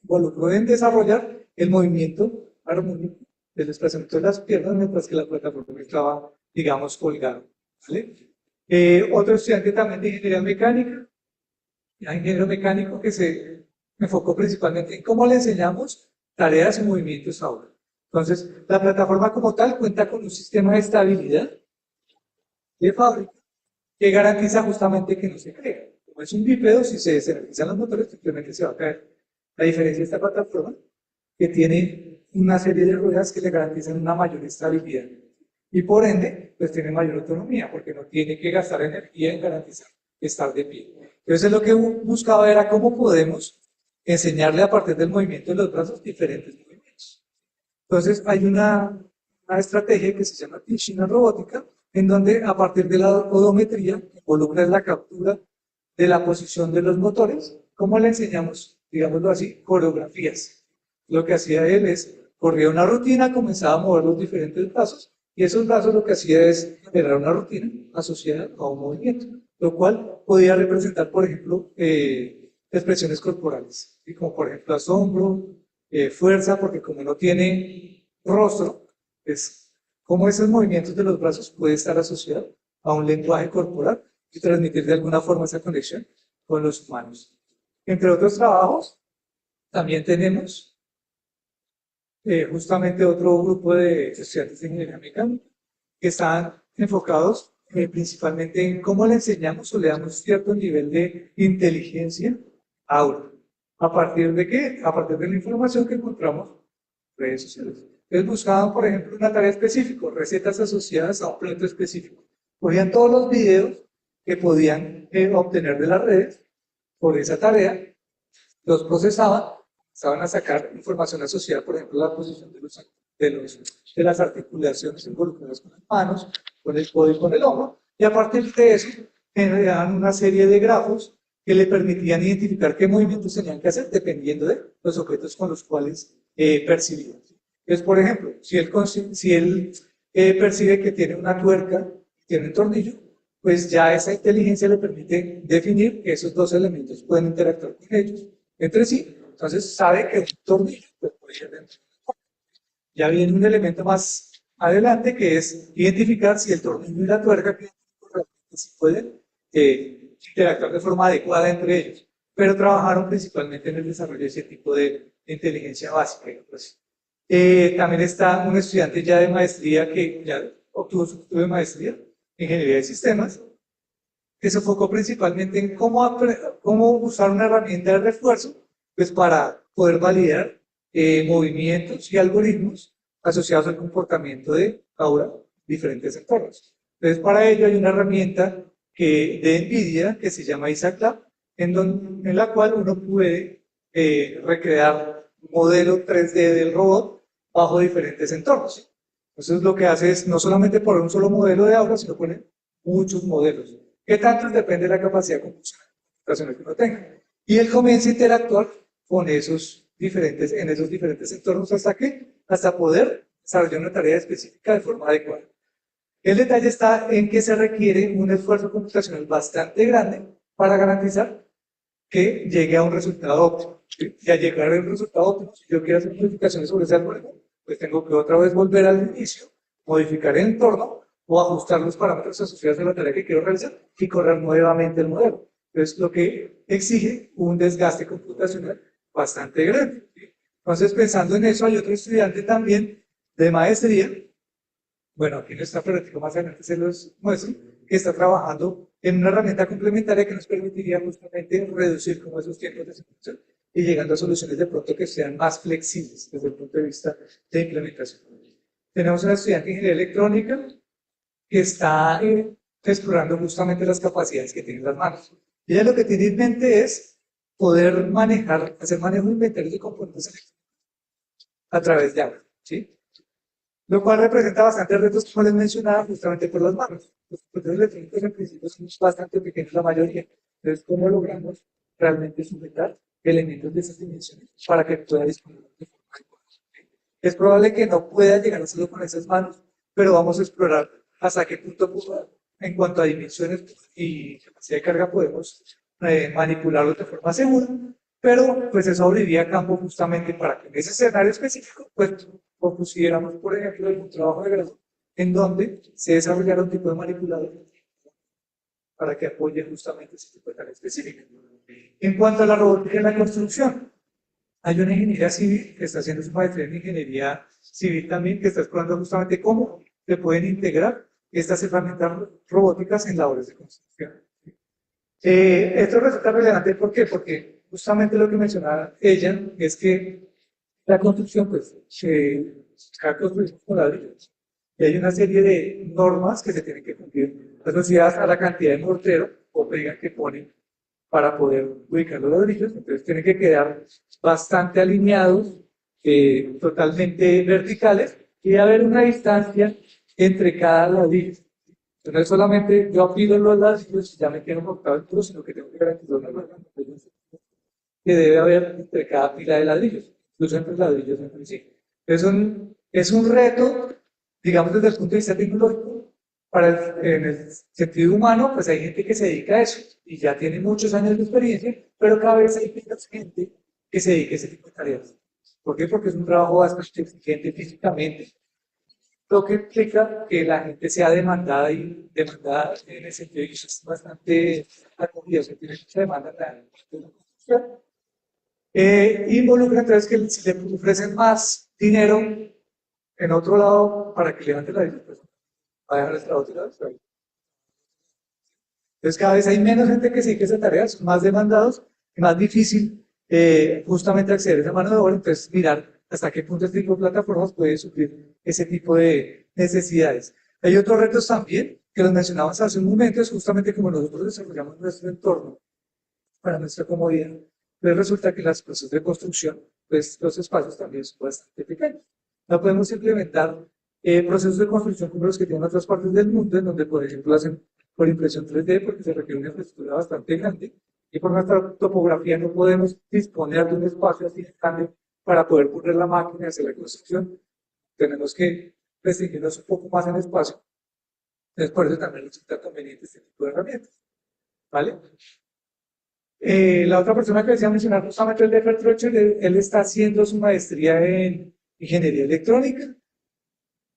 involucró en desarrollar el movimiento armónico del desplazamiento de las piernas mientras que la plataforma estaba, digamos, colgada. ¿Vale? Otro estudiante también de ingeniería mecánica, ingeniero mecánico que se enfocó principalmente en cómo le enseñamos tareas y movimientos ahora. Entonces, la plataforma como tal cuenta con un sistema de estabilidad de fábrica que garantiza justamente que no se caiga. Como es un bípedo, si se desenergizan los motores, simplemente se va a caer. La diferencia de esta plataforma que tiene una serie de ruedas que le garantizan una mayor estabilidad y por ende, pues tiene mayor autonomía porque no tiene que gastar energía en garantizar estar de pie. Entonces lo que buscaba era cómo podemos enseñarle a partir del movimiento de los brazos diferentes movimientos. Entonces hay una estrategia que se llama Teaching en robótica, en donde a partir de la odometría, que involucra la captura de la posición de los motores, ¿cómo le enseñamos, digámoslo así, coreografías? Lo que hacía él es, corría una rutina, comenzaba a mover los diferentes brazos, y esos brazos lo que hacía es generar una rutina asociada a un movimiento, lo cual podía representar, por ejemplo, expresiones corporales, ¿sí? Como por ejemplo asombro, fuerza, porque como no tiene rostro, es como esos movimientos de los brazos puede estar asociado a un lenguaje corporal y transmitir de alguna forma esa conexión con los humanos. Entre otros trabajos, también tenemos justamente otro grupo de estudiantes de ingeniería mecánica que están enfocados principalmente en cómo le enseñamos o le damos cierto nivel de inteligencia a aula. ¿A partir de qué? A partir de la información que encontramos en redes sociales. Entonces buscaban, por ejemplo, una tarea específica, recetas asociadas a un plato específico. Cogían todos los videos que podían obtener de las redes por esa tarea, los procesaban, estaban a sacar información asociada, por ejemplo, a la posición de las articulaciones involucradas con las manos, con el codo y con el hombro, y a partir de eso generaban una serie de grafos que le permitían identificar qué movimientos tenían que hacer dependiendo de los objetos con los cuales percibían. Entonces, por ejemplo, si él percibe que tiene una tuerca, tiene un tornillo, pues ya esa inteligencia le permite definir que esos dos elementos pueden interactuar con ellos entre sí. Entonces sabe que un tornillo pues, puede ir dentro. Ya viene un elemento más adelante, que es identificar si el tornillo y la tuerca que realmente sí pueden interactuar de forma adecuada entre ellos, pero trabajaron principalmente en el desarrollo de ese tipo de inteligencia básica. Pues. También está un estudiante ya de maestría que ya obtuvo su título de maestría en ingeniería de sistemas, que se enfocó principalmente en cómo usar una herramienta de refuerzo pues, para poder validar movimientos y algoritmos asociados al comportamiento de ahora diferentes entornos. Entonces, para ello hay una herramienta de NVIDIA que se llama Isaac Lab, en la cual uno puede recrear un modelo 3D del robot bajo diferentes entornos. Entonces, lo que hace es no solamente poner un solo modelo de aula, sino poner muchos modelos. ¿Qué tanto? Depende de la capacidad computacional que uno tenga. Y él comienza a interactuar con esos diferentes entornos hasta poder desarrollar una tarea específica de forma adecuada. El detalle está en que se requiere un esfuerzo computacional bastante grande para garantizar que llegue a un resultado óptimo. Y al llegar a un resultado óptimo, si yo quiero hacer modificaciones sobre ese algoritmo, pues tengo que otra vez volver al inicio, modificar el entorno o ajustar los parámetros asociados a la tarea que quiero realizar y correr nuevamente el modelo. Entonces, lo que exige un desgaste computacional bastante grande. Entonces, pensando en eso, hay otro estudiante también de maestría, bueno, aquí no está, pero más adelante se los muestro, que está trabajando en una herramienta complementaria que nos permitiría justamente reducir como esos tiempos de ejecución y llegando a soluciones de pronto que sean más flexibles desde el punto de vista de implementación. Tenemos una estudiante de ingeniería electrónica que está explorando justamente las capacidades que tienen las manos. Ella lo que tiene en mente es poder hacer manejo de inventarios de componentes electrónicos a través de agua, ¿sí? Lo cual representa bastantes retos, como les mencionaba, justamente por las manos. Los componentes electrónicos en principio son bastante pequeños la mayoría. Entonces, ¿cómo logramos realmente sujetar elementos de esas dimensiones para que pueda disponer de forma adecuada? Es probable que no pueda llegar a hacerlo con esas manos, pero vamos a explorar hasta qué punto, en cuanto a dimensiones y capacidad de carga, podemos manipularlo de forma segura, pero pues eso abriría campo justamente para que en ese escenario específico, pues propusiéramos, por ejemplo, un trabajo de grado en donde se desarrollara un tipo de manipulador para que apoye justamente ese tipo de tarea específica. En cuanto a la robótica en la construcción, hay una ingeniería civil que está haciendo su maestría en ingeniería civil también, que está explorando justamente cómo se pueden integrar estas herramientas robóticas en labores de construcción. Esto resulta relevante, ¿por qué? Porque justamente lo que mencionaba ella es que la construcción, pues, cada construcción con ladrillos. Y hay una serie de normas que se tienen que cumplir asociadas a la cantidad de mortero o pega que ponen para poder ubicar los ladrillos. Entonces tienen que quedar bastante alineados, totalmente verticales, y haber una distancia entre cada ladrillo. Entonces, no es solamente yo apilo los ladrillos y ya me quedo cortado el puro, sino que tengo que garantizar una norma que debe haber entre cada pila de ladrillos, incluso entre ladrillos entre sí. Es un reto, digamos, desde el punto de vista tecnológico, en el sentido humano, pues hay gente que se dedica a eso y ya tiene muchos años de experiencia, pero cada vez hay menos gente que se dedique a ese tipo de tareas. ¿Por qué? Porque es un trabajo bastante exigente físicamente, lo que implica que la gente sea demandada en el sentido de que es bastante acogida, o sea, tiene mucha demanda en la construcción. Involucra entonces que si le ofrecen más dinero en otro lado para que levante la vida, pues va a dejar el trabajo tirado. Entonces cada vez hay menos gente que sigue esa tarea, son más demandados, más difícil justamente acceder a esa mano de obra, entonces mirar hasta qué punto este tipo de plataformas puede suplir ese tipo de necesidades. Hay otros retos también, que los mencionamos hace un momento, es justamente como nosotros desarrollamos nuestro entorno para nuestra comodidad. Pues resulta que las procesos de construcción, pues los espacios también son bastante pequeños. No podemos implementar procesos de construcción como los que tienen otras partes del mundo, en donde, por ejemplo, hacen por impresión 3D, porque se requiere una infraestructura bastante grande, y por nuestra topografía no podemos disponer de un espacio así grande para poder poner la máquina y hacer la construcción. Tenemos que restringirnos un poco más en espacio. Entonces, por eso también resulta conveniente este tipo de herramientas. ¿Vale? La otra persona que decía mencionar justamente el de Fertrocher, él está haciendo su maestría en ingeniería electrónica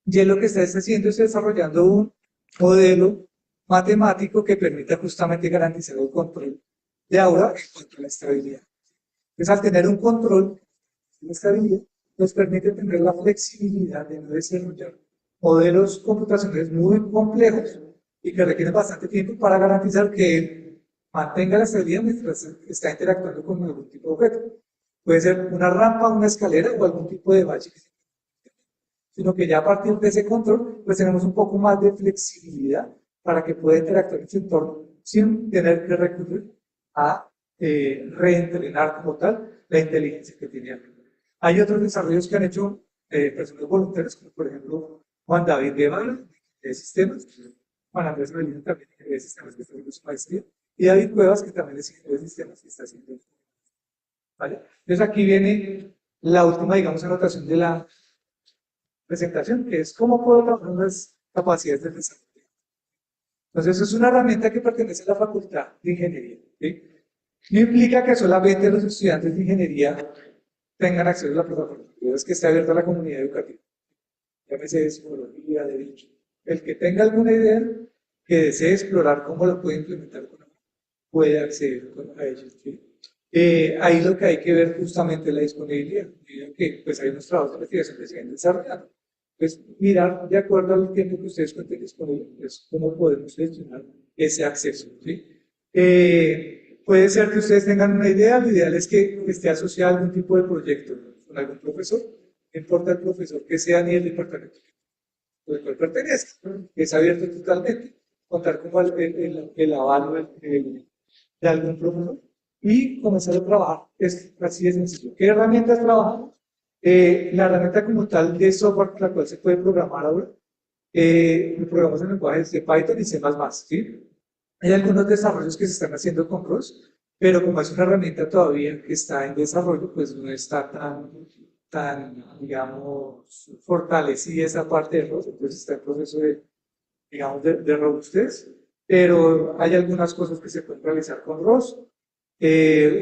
Y él lo que está haciendo es desarrollando un modelo matemático que permita justamente garantizar el control de aura en cuanto a la estabilidad. Entonces, al tener un control de la estabilidad, nos permite tener la flexibilidad de no desarrollar modelos computacionales muy complejos y que requieren bastante tiempo para garantizar que él mantenga la estabilidad mientras está interactuando con algún tipo de objeto. Puede ser una rampa, una escalera o algún tipo de valle, sino que ya a partir de ese control, pues tenemos un poco más de flexibilidad para que pueda interactuar en su entorno sin tener que recurrir a reentrenar como tal la inteligencia que tiene arriba. Hay otros desarrollos que han hecho personas voluntarias, como por ejemplo Juan David Guevara, de sistemas, Juan Andrés Melina también de sistemas que está haciendo su maestría, y David Cuevas, que también es ingeniero de sistemas que está haciendo. ¿Vale? Entonces aquí viene la última, digamos, anotación de la presentación, que es cómo puedo trabajar las capacidades del desarrollo. Entonces, es una herramienta que pertenece a la Facultad de Ingeniería. ¿Sí? No implica que solamente los estudiantes de ingeniería tengan acceso a la plataforma, es que esté abierta a la comunidad educativa. Llámese de psicología, derecho. El que tenga alguna idea que desee explorar cómo lo puede implementar puede acceder a ello. ¿Sí? Ahí lo que hay que ver justamente es la disponibilidad, que pues hay unos trabajos de investigación que se han desarrollado. Pues mirar de acuerdo al tiempo que ustedes cuenten disponible, pues cómo podemos gestionar ese acceso. ¿Sí? Puede ser que ustedes tengan una idea, lo ideal es que esté asociado a algún tipo de proyecto con algún profesor, no importa el profesor que sea ni el departamento al cual pertenezca, es abierto totalmente, contar con el aval de algún profesor y comenzar a trabajar. Es así de sencillo. ¿Qué herramientas trabajamos? La herramienta como tal de software con la cual se puede programar ahora, lo programamos en lenguajes de Python y C++, ¿sí? Hay algunos desarrollos que se están haciendo con ROS, pero como es una herramienta todavía que está en desarrollo, pues no está tan digamos, fortalecida esa parte de ROS, entonces está en proceso de, digamos, de robustez, pero hay algunas cosas que se pueden realizar con ROS.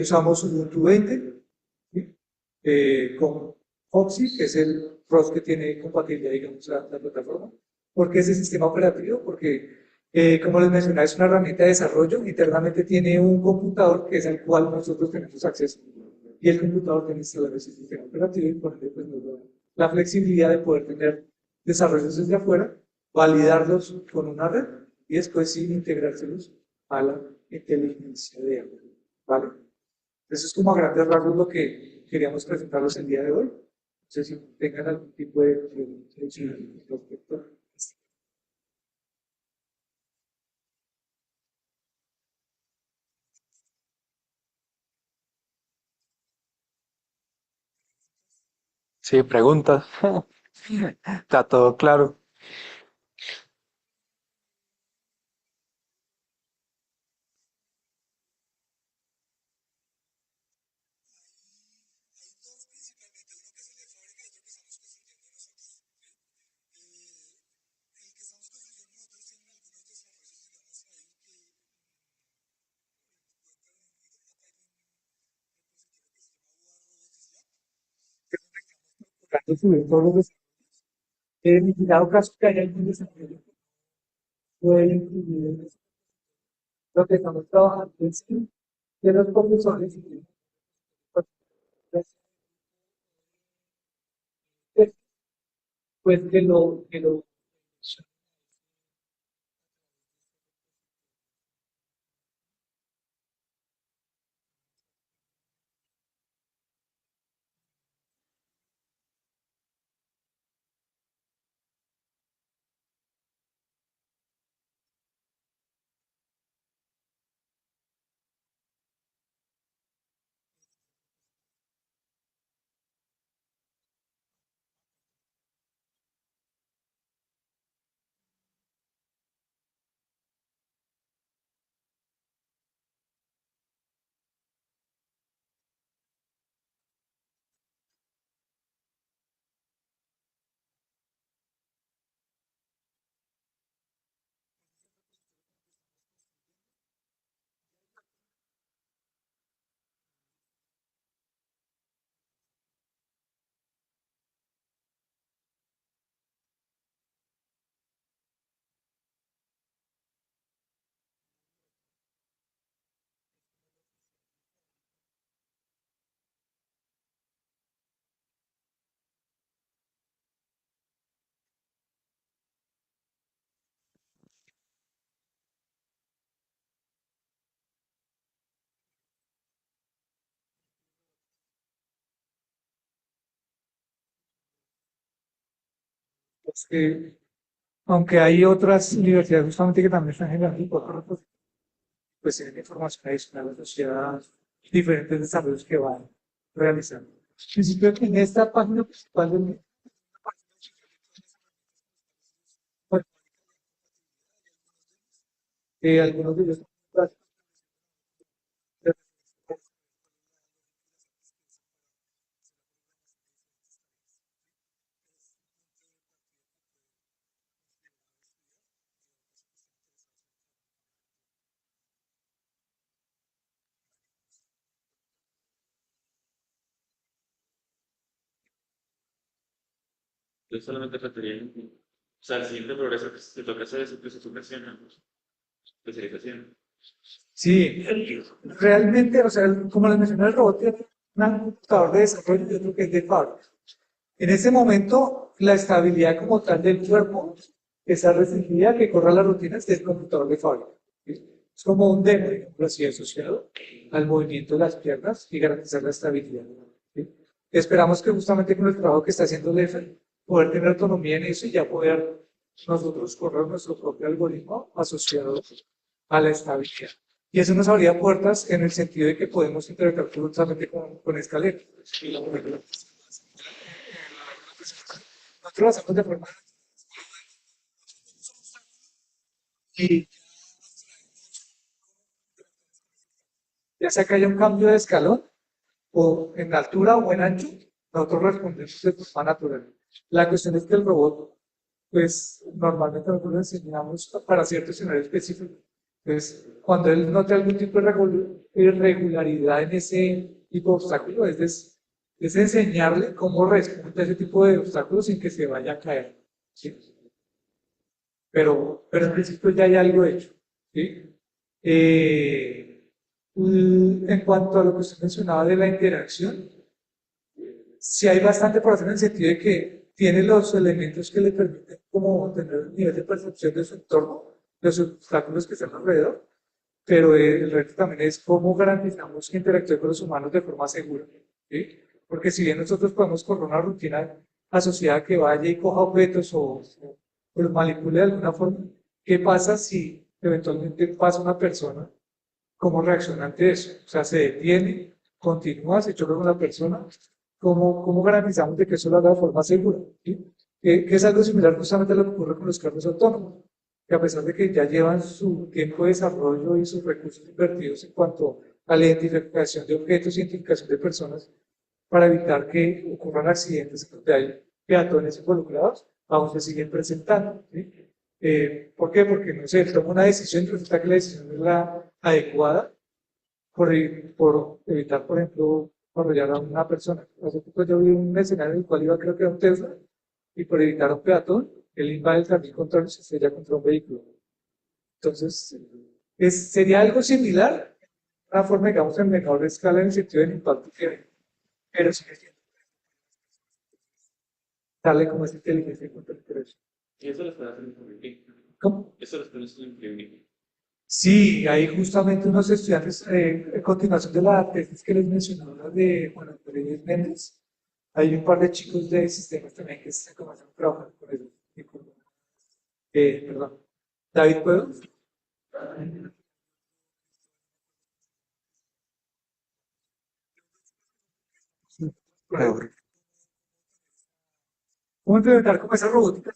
Usamos Ubuntu 20, ¿sí? Con Foxy, que es el ROS que tiene compatibilidad, digamos, la plataforma. ¿Por qué ese sistema operativo? Porque, como les mencioné, es una herramienta de desarrollo, internamente tiene un computador que es al cual nosotros tenemos acceso. Y el computador tiene instalado ese sistema operativo y por ende, pues, nos da la flexibilidad de poder tener desarrollos desde afuera, validarlos con una red y después sí integrárselos a la inteligencia de agua. ¿Vale? Eso es como a grandes rasgos lo que queríamos presentarlos el día de hoy. No sé si tengan algún tipo de pregunta respecto a esto. Sí, preguntas. Está todo claro. Tratando de subir todos los desarrollos. En dado caso que haya algún desarrollo, puede incluir en eso. Lo que estamos trabajando es que los profesores pues que lo Es que, aunque hay otras universidades justamente que también están generando hipótesis, pues tienen información adicional asociada a diferentes desarrollos que van realizando. En principio, en esta página principal del pues, algunos de ellos Yo solamente refería, o sea, el siguiente progreso que se toca hacer es especialización, ¿no? Especialización. sí, realmente, o sea, como les mencioné, el robot tiene un computador de desarrollo y otro que es de fábrica. En ese momento, la estabilidad como tal del cuerpo está restringida a que corra las rutinas del computador de fábrica. ¿Sí? Es como un demo, digamos así, asociado al movimiento de las piernas y garantizar la estabilidad. ¿Sí? Esperamos que justamente con el trabajo que está haciendo DEFA, poder tener autonomía en eso y ya poder nosotros correr nuestro propio algoritmo asociado a la estabilidad. Y eso nos abría puertas en el sentido de que podemos interactuar justamente con escaleras. Nosotros lo hacemos de forma y ya sea que haya un cambio de escalón o en altura o en ancho, nosotros respondemos de forma natural. La cuestión es que el robot, pues normalmente nosotros le enseñamos para cierto escenario específico. Entonces, cuando él note algún tipo de irregularidad en ese tipo de obstáculo, es enseñarle cómo responde a ese tipo de obstáculos sin que se vaya a caer. ¿Sí? Pero en principio ya hay algo hecho. ¿Sí? En cuanto a lo que usted mencionaba de la interacción, sí hay bastante por hacer en el sentido de que tiene los elementos que le permiten como tener un nivel de percepción de su entorno, de los obstáculos que están alrededor, pero el reto también es cómo garantizamos que interactúe con los humanos de forma segura. ¿Sí? Porque si bien nosotros podemos correr una rutina asociada que vaya y coja objetos o los manipule de alguna forma, ¿qué pasa si eventualmente pasa una persona? ¿Cómo reacciona ante eso? O sea, se detiene, continúa, se choca con la persona. ¿Cómo garantizamos de que eso lo haga de forma segura? ¿Sí? Que es algo similar justamente a lo que ocurre con los carros autónomos, que a pesar de que ya llevan su tiempo de desarrollo y sus recursos invertidos en cuanto a la identificación de objetos y identificación de personas, para evitar que ocurran accidentes donde hay peatones involucrados, aún se siguen presentando. ¿Sí? ¿Por qué? Porque, no sé, toma una decisión y resulta que la decisión no es la adecuada por evitar, por ejemplo, arrollar a una persona. Hace poco yo vi un escenario en el cual iba, creo que era un Tesla, y por evitar a un peatón, él invade el carril contrario y se estrella contra un vehículo. Entonces, sería algo similar, una forma, digamos, en menor escala en el sentido del impacto que hay, pero sigue siendo darle como esa inteligencia contra el interés. Y eso lo están haciendo muy bien. ¿Cómo? Eso lo están haciendo increíble. Sí, hay justamente unos estudiantes, en continuación de la tesis que les mencionaba de Juan Antonio Méndez, hay un par de chicos de sistemas también que se comienzan a trabajar con eso. Perdón, David, ¿puedo? Mejor. ¿Cómo implementar como esa robótica?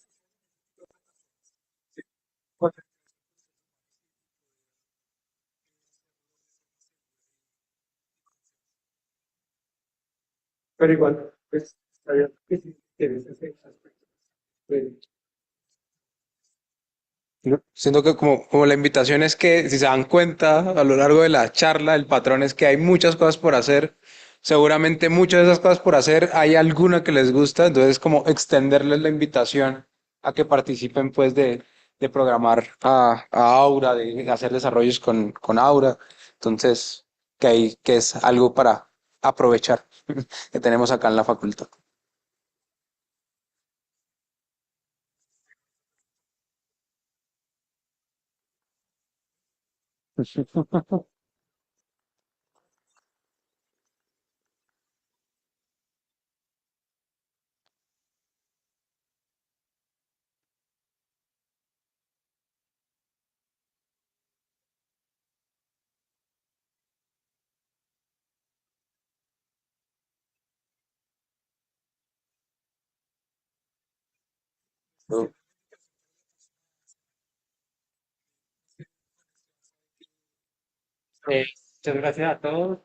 Pero igual, pues, está bien que sí, interesa ese aspecto. Pues, Yo siento que como la invitación es que si se dan cuenta a lo largo de la charla, el patrón es que hay muchas cosas por hacer. Seguramente muchas de esas cosas por hacer hay alguna que les gusta, entonces como extenderles la invitación a que participen pues de programar a Aura, de hacer desarrollos con Aura. Entonces, que es algo para aprovechar que tenemos acá en la facultad. No. Muchas gracias a todos.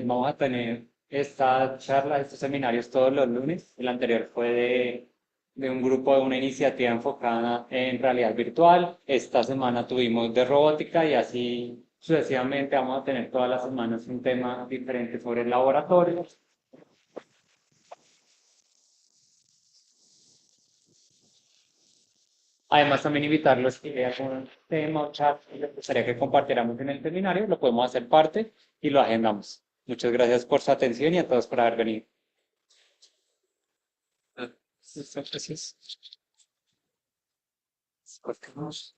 Vamos a tener esta charla, estos seminarios todos los lunes. El anterior fue de un grupo de una iniciativa enfocada en realidad virtual. Esta semana tuvimos de robótica y así sucesivamente vamos a tener todas las semanas un tema diferente sobre el laboratorio. Además, también invitarlos que algún tema o chat que les gustaría que compartiéramos en el seminario, lo podemos hacer parte y lo agendamos. Muchas gracias por su atención y a todos por haber venido. Muchas gracias. Cortemos.